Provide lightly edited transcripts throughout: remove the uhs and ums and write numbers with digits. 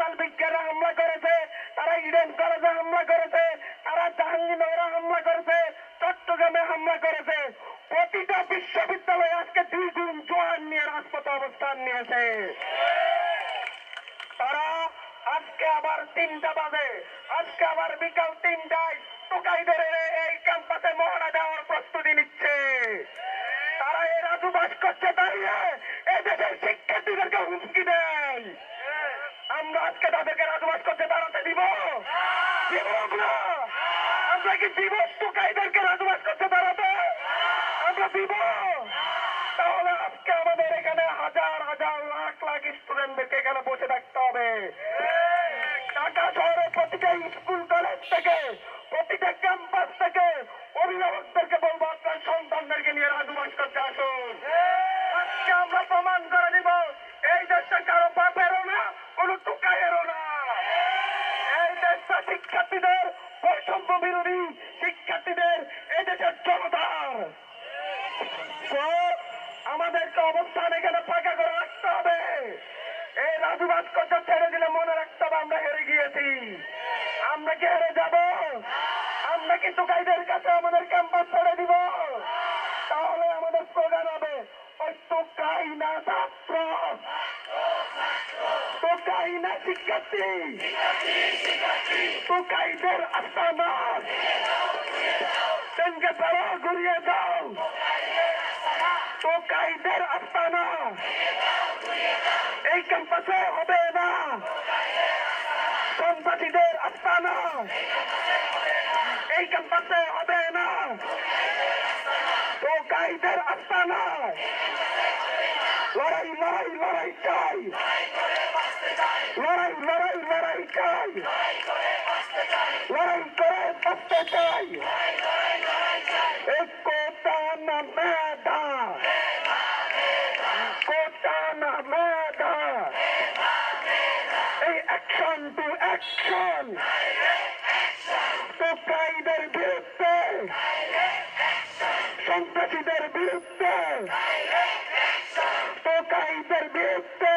জালাল বিজ্ঞানে হামলা করেছে, তারা ইডেন কলেজে হামলা করেছে, তারা জাহাঙ্গীরনগরে হামলা করেছে, চট্টগ্রামে হামলা করেছে। প্রতিটা বিশ্ববিদ্যালয়ে আজকে দ্বিগুণ জোয়ান নিয়ে রাজপথে অবস্থান নিয়েছে। তারা আজকে আবার 3টা বাজে, আজকে আবার বিকাল 3টায় টোকাইদের এই ক্যাম্পাসে মহড়া দেওয়ার প্রস্তুতি নিচ্ছে। তারা এই রাজুবাস করছে দাঁড়িয়ে এই দেশের শিক্ষার্থীদেরকে হুমকি দেয়। আমরা আজকে তাদেরকে রাজুবাস করতে দাঁড়াতে দিব? দিব না। আমরা কি দিব টোকাইদেরকে রাজুবাস করতে দাঁড়াতে? আমরা দিব? তাহলে আজকে আমাদের এখানে হাজার হাজার লাখ লাখ স্টুডেন্টদেরকে এখানে বসে থাকতে হবে। ঢাকা শহরের প্রতিটা স্কুল কলেজ থেকে, প্রতিটা ক্যাম্পাস থেকে অভিভাবকদেরকে বলবো আপনার সন্তানদেরকে নিয়ে রাজুবাস করতে আসুন। আজকে আমরা প্রমাণ করে দিব এই দেশটা কারো বাপেরও না, কোনো টুকাইয়েরও না। এই দেশটা শিক্ষার্থীদের, বৈষম্য বিরোধী শিক্ষার্থীদের, এই দেশের জনতার। আমাদেরকে অবস্থান এখানে পাকা করে রাখতে হবে। এই রাজু ভাস্কর্য ছেড়ে দিলে মনে রাখতে হবে আমরা হেরে গিয়েছি। আমরা কি হেরে যাব? আমরা কি টুকাইদের কাছে আমাদের ক্যাম্পাস ছেড়ে দিব? তাহলে আমাদের স্লোগান হবে ওই টুকাই না ছাত্র, টুকাই না শিক্ষার্থী, টুকাইদের আস্তানা সঙ্গে তারা ঘুরিয়ে দাও। টোকাইদের আস্তানা এই ক্যাম্পাসে হবে না। সন্ত্রাসীদের আস্তানা এই ক্যাম্পাসে হবে না। টোকাইদের আস্তানা। লড়াই লড়াই লড়াই চাই, লড়াই লড়াই লড়াই চাই, লড়াই করে বাঁচতে চাই। কোটা না মেধা, কোটা না মেধা, এই অ্যাকশন টু অ্যাকশন। টোকাইদের বিরুদ্ধে, সন্ত্রাসীদের বিরুদ্ধে, টোকাইদের বিরুদ্ধে,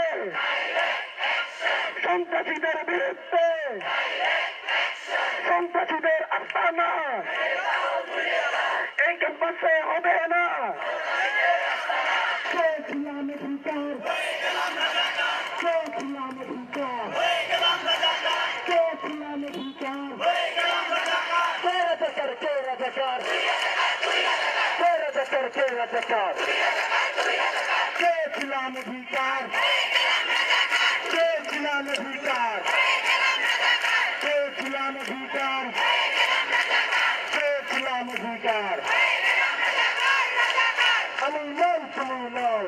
সন্ত্রাসীদের বিরুদ্ধে, সন্ত্রাসীদের আস্তানা এই ক্যাম্পাসে হবে না। চেয়েছিলাম অধিকার, চেয়েছিলাম অধিকার, চেয়েছিলাম অধিকার। কে রাজাকার, কে রাজাকার, কে রাজাকার, কে রাজাকার। চেয়েছিলাম অধিকার, চেয়েছিলাম অধিকার, চেয়েছিলাম অধিকার, চেয়েছিলাম অধিকার। আমি নই, তুমি নও।